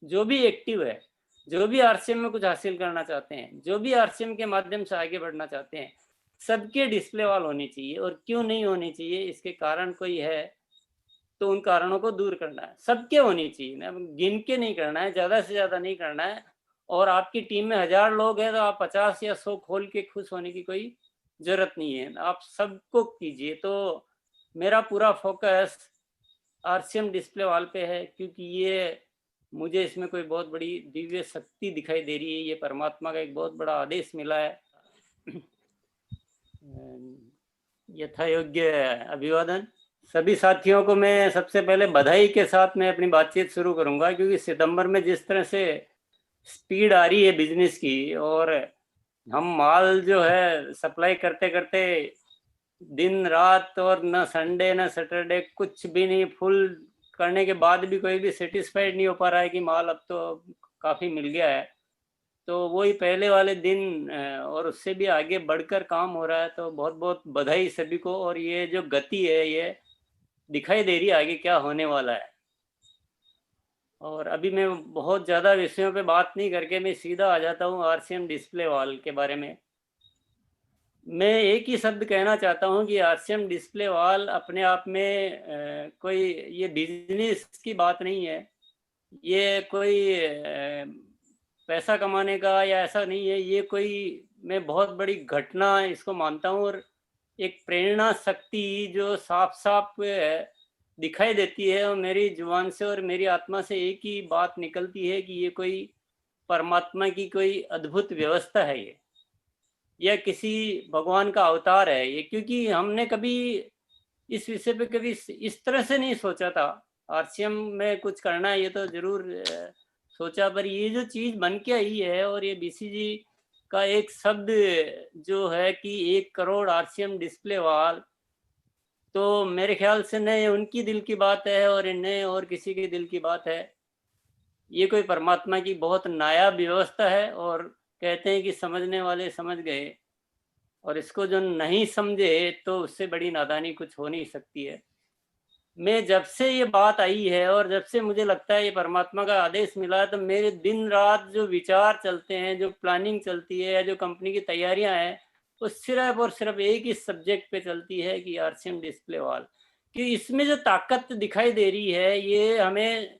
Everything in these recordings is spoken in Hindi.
जो भी एक्टिव है, जो भी आरसीएम में कुछ हासिल करना चाहते हैं, जो भी आरसीएम के माध्यम से आगे बढ़ना चाहते हैं, सबके डिस्प्ले वॉल होनी चाहिए। और क्यों नहीं होनी चाहिए, इसके कारण कोई है तो उन कारणों को दूर करना है। सबके होनी चाहिए ना, गिन के नहीं करना है, ज़्यादा से ज़्यादा नहीं करना है। और आपकी टीम में 1000 लोग हैं तो आप 50 या 100 खोल के खुश होने की कोई ज़रूरत नहीं है। आप सबको कीजिए। तो मेरा पूरा फ़ोकस आरसीएम डिस्प्ले वॉल पे है, क्योंकि ये मुझे इसमें कोई बहुत बड़ी दिव्य शक्ति दिखाई दे रही है। ये परमात्मा का एक बहुत बड़ा आदेश मिला है। यथा योग्य अभिवादन। सभी साथियों को मैं सबसे पहले बधाई के साथ मैं अपनी बातचीत शुरू करूंगा, क्योंकि सितंबर में जिस तरह से स्पीड आ रही है बिजनेस की, और हम माल जो है सप्लाई करते करते दिन रात, और न संडे न सैटरडे, कुछ भी नहीं, फुल करने के बाद भी कोई भी सेटिस्फाइड नहीं हो पा रहा है कि माल अब तो काफ़ी मिल गया है। तो वही पहले वाले दिन और उससे भी आगे बढ़कर काम हो रहा है। तो बहुत बहुत बधाई सभी को। और ये जो गति है ये दिखाई दे रही है आगे क्या होने वाला है। और अभी मैं बहुत ज़्यादा विषयों पे बात नहीं करके मैं सीधा आ जाता हूँ आरसीएम डिस्प्ले वॉल के बारे में। मैं एक ही शब्द कहना चाहता हूँ कि आरसीएम डिस्प्ले वॉल अपने आप में कोई ये बिजनेस की बात नहीं है, ये कोई पैसा कमाने का या ऐसा नहीं है। ये कोई, मैं बहुत बड़ी घटना इसको मानता हूँ, और एक प्रेरणा शक्ति जो साफ साफ दिखाई देती है। और मेरी जुबान से और मेरी आत्मा से एक ही बात निकलती है कि ये कोई परमात्मा की कोई अद्भुत व्यवस्था है ये, या किसी भगवान का अवतार है ये। क्योंकि हमने कभी इस विषय पे कभी इस तरह से नहीं सोचा था। आरसीएम में कुछ करना है ये तो जरूर सोचा, पर ये जो चीज बन के आई है, और ये बीसीजी का एक शब्द जो है कि 1 करोड़ आरसीएम डिस्प्ले वॉल, तो मेरे ख्याल से न उनकी दिल की बात है और न और किसी के दिल की बात है। ये कोई परमात्मा की बहुत नायाब व्यवस्था है। और कहते हैं कि समझने वाले समझ गए, और इसको जो नहीं समझे तो उससे बड़ी नादानी कुछ हो नहीं सकती है। मैं जब से ये बात आई है और जब से मुझे लगता है ये परमात्मा का आदेश मिला है, तो मेरे दिन रात जो विचार चलते हैं, जो प्लानिंग चलती है, या जो कंपनी की तैयारियां हैं, वो सिर्फ और सिर्फ एक ही सब्जेक्ट पे चलती है कि आरसीएम डिस्प्ले वॉल। कि इसमें जो ताकत दिखाई दे रही है, ये हमें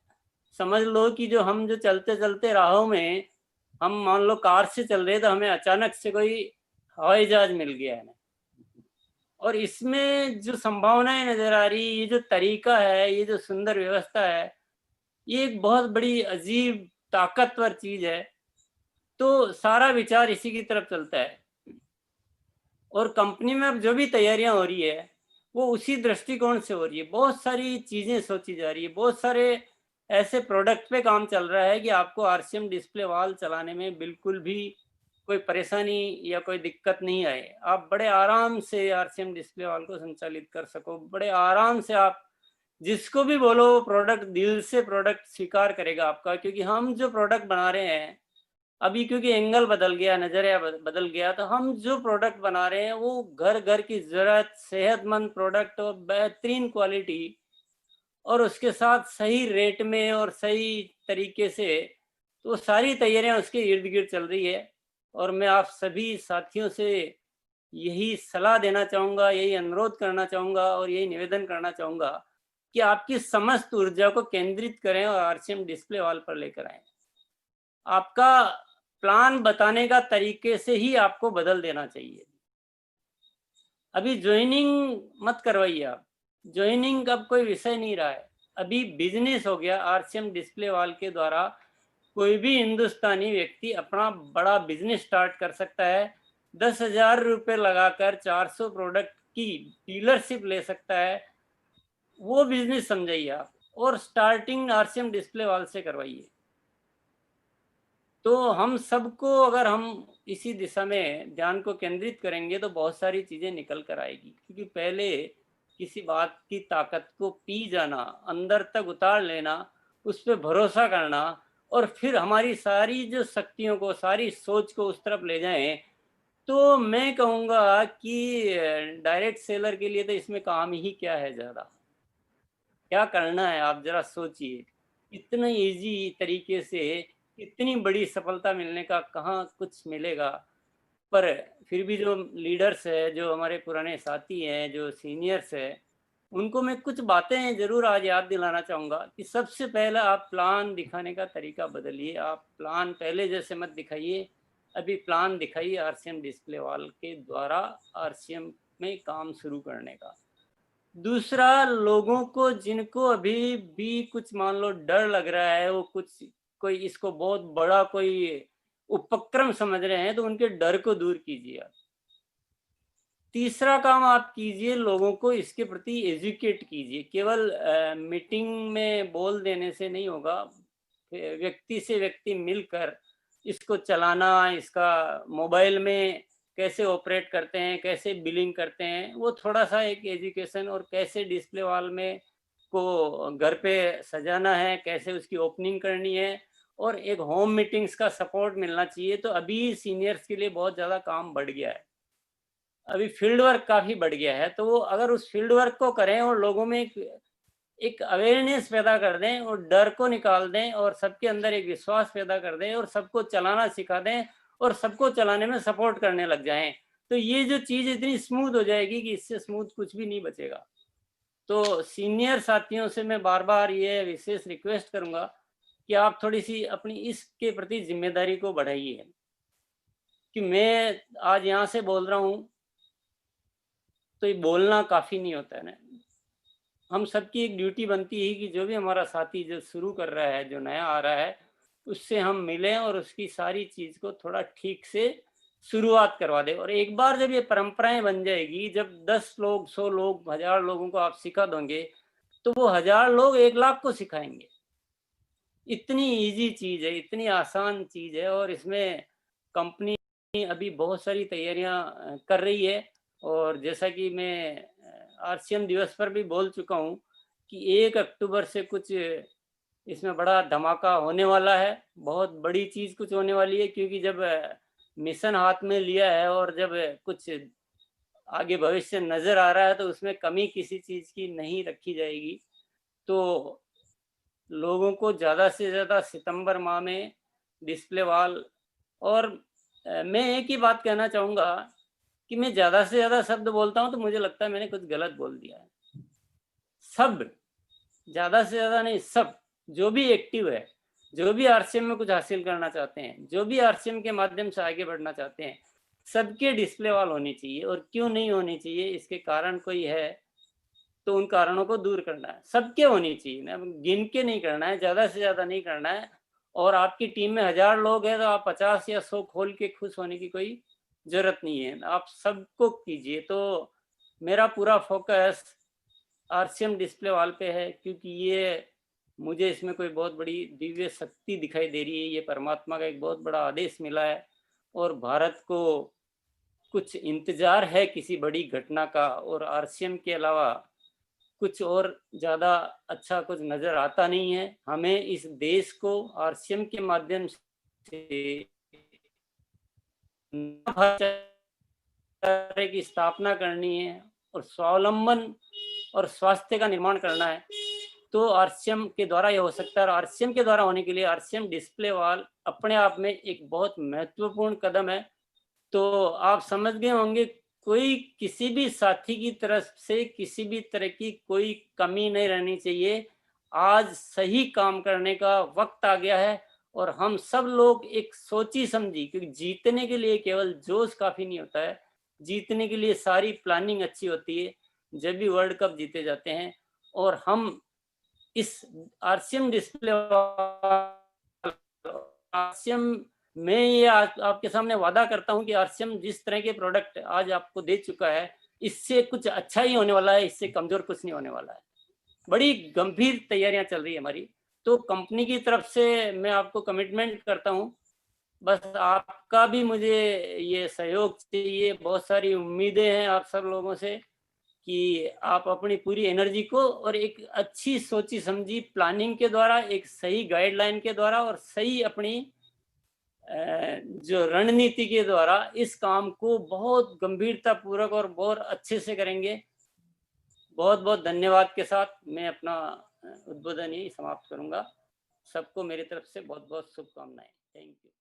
समझ लो कि जो हम जो चलते चलते राहों में, हम मान लो कार से चल रहे तो हमें अचानक से कोई हवाई जहाज मिल गया है, और इसमें जो संभावनाएं नजर आ रही, ये जो तरीका है, ये जो सुंदर व्यवस्था है, ये एक बहुत बड़ी अजीब ताकतवर चीज है। तो सारा विचार इसी की तरफ चलता है। और कंपनी में अब जो भी तैयारियां हो रही है वो उसी दृष्टिकोण से हो रही है। बहुत सारी चीजें सोची जा रही है, बहुत सारे ऐसे प्रोडक्ट पे काम चल रहा है कि आपको आरसीएम डिस्प्ले वॉल चलाने में बिल्कुल भी कोई परेशानी या कोई दिक्कत नहीं आए। आप बड़े आराम से आरसीएम डिस्प्ले वॉल को संचालित कर सको, बड़े आराम से। आप जिसको भी बोलो प्रोडक्ट दिल से प्रोडक्ट स्वीकार करेगा आपका। क्योंकि हम जो प्रोडक्ट बना रहे हैं अभी, क्योंकि एंगल बदल गया, नजरिया बदल गया, तो हम जो प्रोडक्ट बना रहे हैं वो घर घर की जरूरत, सेहतमंद प्रोडक्ट और बेहतरीन क्वालिटी, और उसके साथ सही रेट में और सही तरीके से। तो सारी तैयारियां उसके इर्द गिर्द चल रही है। और मैं आप सभी साथियों से यही सलाह देना चाहूँगा, यही अनुरोध करना चाहूँगा और यही निवेदन करना चाहूँगा कि आपकी समस्त ऊर्जा को केंद्रित करें और आरसीएम डिस्प्ले वॉल पर लेकर आएं। आपका प्लान बताने का तरीके से ही आपको बदल देना चाहिए। अभी ज्वाइनिंग मत करवाइए आप। ज्वाइनिंग अब कोई विषय नहीं रहा है, अभी बिजनेस हो गया। आरसीएम डिस्प्ले वॉल के द्वारा कोई भी हिंदुस्तानी व्यक्ति अपना बड़ा बिजनेस स्टार्ट कर सकता है। 10,000 रुपये लगाकर 400 प्रोडक्ट की डीलरशिप ले सकता है। वो बिजनेस समझिए आप, और स्टार्टिंग आरसीएम डिस्प्ले वॉल से करवाइए। तो हम सबको, अगर हम इसी दिशा में ध्यान को केंद्रित करेंगे तो बहुत सारी चीजें निकल कर आएगी। क्योंकि पहले किसी बात की ताकत को पी जाना, अंदर तक उतार लेना, उस पर भरोसा करना, और फिर हमारी सारी जो शक्तियों को, सारी सोच को उस तरफ ले जाएं, तो मैं कहूँगा कि डायरेक्ट सेलर के लिए तो इसमें काम ही क्या है ज़्यादा। क्या करना है आप जरा सोचिए। इतना इजी तरीके से इतनी बड़ी सफलता मिलने का कहाँ कुछ मिलेगा। पर फिर भी जो लीडर्स है, जो हमारे पुराने साथी हैं, जो सीनियर्स है, उनको मैं कुछ बातें जरूर आज याद दिलाना चाहूंगा कि सबसे पहले आप प्लान दिखाने का तरीका बदलिए। आप प्लान पहले जैसे मत दिखाइए, अभी प्लान दिखाइए आरसीएम डिस्प्ले वाल के द्वारा आरसीएम में काम शुरू करने का। दूसरा, लोगों को जिनको अभी भी कुछ मान लो डर लग रहा है, वो कुछ कोई इसको बहुत बड़ा कोई उपक्रम समझ रहे हैं, तो उनके डर को दूर कीजिए आप। तीसरा काम आप कीजिए, लोगों को इसके प्रति एजुकेट कीजिए। केवल मीटिंग में बोल देने से नहीं होगा, व्यक्ति से व्यक्ति मिलकर इसको चलाना, इसका मोबाइल में कैसे ऑपरेट करते हैं, कैसे बिलिंग करते हैं, वो थोड़ा सा एक एजुकेशन, और कैसे डिस्प्ले वॉल में को घर पे सजाना है, कैसे उसकी ओपनिंग करनी है, और एक होम मीटिंग्स का सपोर्ट मिलना चाहिए। तो अभी सीनियर्स के लिए बहुत ज़्यादा काम बढ़ गया है, अभी फील्ड वर्क काफ़ी बढ़ गया है। तो वो अगर उस फील्ड वर्क को करें और लोगों में एक अवेयरनेस पैदा कर दें और डर को निकाल दें और सबके अंदर एक विश्वास पैदा कर दें और सबको चलाना सिखा दें और सबको चलाने में सपोर्ट करने लग जाएं, तो ये जो चीज़ इतनी स्मूथ हो जाएगी कि इससे स्मूथ कुछ भी नहीं बचेगा। तो सीनियर साथियों से मैं बार बार ये विशेष रिक्वेस्ट करूंगा कि आप थोड़ी सी अपनी इसके प्रति जिम्मेदारी को बढ़ाइए। कि मैं आज यहाँ से बोल रहा हूँ, तो ये बोलना काफ़ी नहीं होता है ना। हम सबकी एक ड्यूटी बनती है कि जो भी हमारा साथी जो शुरू कर रहा है, जो नया आ रहा है, उससे हम मिलें और उसकी सारी चीज़ को थोड़ा ठीक से शुरुआत करवा दें। और एक बार जब ये परंपराएं बन जाएगी, जब 10 लोग, 100 लोग, 1000 लोगों को आप सिखा दोगे, तो वो 1000 लोग 1 लाख को सिखाएंगे। इतनी इजी चीज़ है, इतनी आसान चीज़ है, और इसमें कंपनी अभी बहुत सारी तैयारियां कर रही है। और जैसा कि मैं आरसीएम दिवस पर भी बोल चुका हूँ कि 1 अक्टूबर से कुछ इसमें बड़ा धमाका होने वाला है, बहुत बड़ी चीज़ कुछ होने वाली है। क्योंकि जब मिशन हाथ में लिया है और जब कुछ आगे भविष्य नज़र आ रहा है, तो उसमें कमी किसी चीज़ की नहीं रखी जाएगी। तो लोगों को ज़्यादा से ज़्यादा सितंबर माह में डिस्प्ले वॉल, और मैं एक ही बात कहना चाहूँगा कि मैं ज़्यादा से ज़्यादा शब्द बोलता हूँ तो मुझे लगता है मैंने कुछ गलत बोल दिया है। सब, ज़्यादा से ज़्यादा नहीं, सब जो भी एक्टिव है, जो भी आरसीएम में कुछ हासिल करना चाहते हैं, जो भी आरसीएम के माध्यम से आगे बढ़ना चाहते हैं, सबके डिस्प्ले वॉल होनी चाहिए। और क्यों नहीं होनी चाहिए, इसके कारण कोई है तो उन कारणों को दूर करना है। सबके होनी चाहिए ना, गिन के नहीं करना है, ज़्यादा से ज़्यादा नहीं करना है। और आपकी टीम में 1000 लोग हैं तो आप 50 या 100 खोल के खुश होने की कोई ज़रूरत नहीं है, आप सबको कीजिए। तो मेरा पूरा फोकस आरसीएम डिस्प्ले वॉल पे है, क्योंकि ये मुझे इसमें कोई बहुत बड़ी दिव्य शक्ति दिखाई दे रही है। ये परमात्मा का एक बहुत बड़ा आदेश मिला है, और भारत को कुछ इंतजार है किसी बड़ी घटना का, और आरसीएम के अलावा कुछ और ज़्यादा अच्छा कुछ नज़र आता नहीं है। हमें इस देश को आरसीएम के माध्यम से भाईचारे की स्थापना करनी है और स्वावलंबन और स्वास्थ्य का निर्माण करना है। तो आरसीएम के द्वारा ये हो सकता है, और आरसीएम के द्वारा होने के लिए आरसीएम डिस्प्ले वॉल अपने आप में एक बहुत महत्वपूर्ण कदम है। तो आप समझ गए होंगे, कोई किसी भी साथी की तरफ से किसी भी तरह की कोई कमी नहीं रहनी चाहिए। आज सही काम करने का वक्त आ गया है, और हम सब लोग एक सोची समझी, क्योंकि जीतने के लिए केवल जोश काफ़ी नहीं होता है, जीतने के लिए सारी प्लानिंग अच्छी होती है। जब भी वर्ल्ड कप जीते जाते हैं, और हम इस आरसीएम डिस्प्ले आरसीएम, मैं ये आज आपके सामने वादा करता हूं कि आरसीएम जिस तरह के प्रोडक्ट आज आपको दे चुका है, इससे कुछ अच्छा ही होने वाला है, इससे कमजोर कुछ नहीं होने वाला है। बड़ी गंभीर तैयारियां चल रही है हमारी। तो कंपनी की तरफ से मैं आपको कमिटमेंट करता हूं, बस आपका भी मुझे ये सहयोग चाहिए। बहुत सारी उम्मीदें हैं आप सब लोगों से कि आप अपनी पूरी एनर्जी को और एक अच्छी सोची समझी प्लानिंग के द्वारा, एक सही गाइडलाइन के द्वारा और सही अपनी जो रणनीति के द्वारा इस काम को बहुत गंभीरता पूर्वक और बहुत अच्छे से करेंगे। बहुत बहुत धन्यवाद के साथ मैं अपना उद्बोधन यही समाप्त करूंगा। सबको मेरी तरफ से बहुत बहुत शुभकामनाएं। Thank you.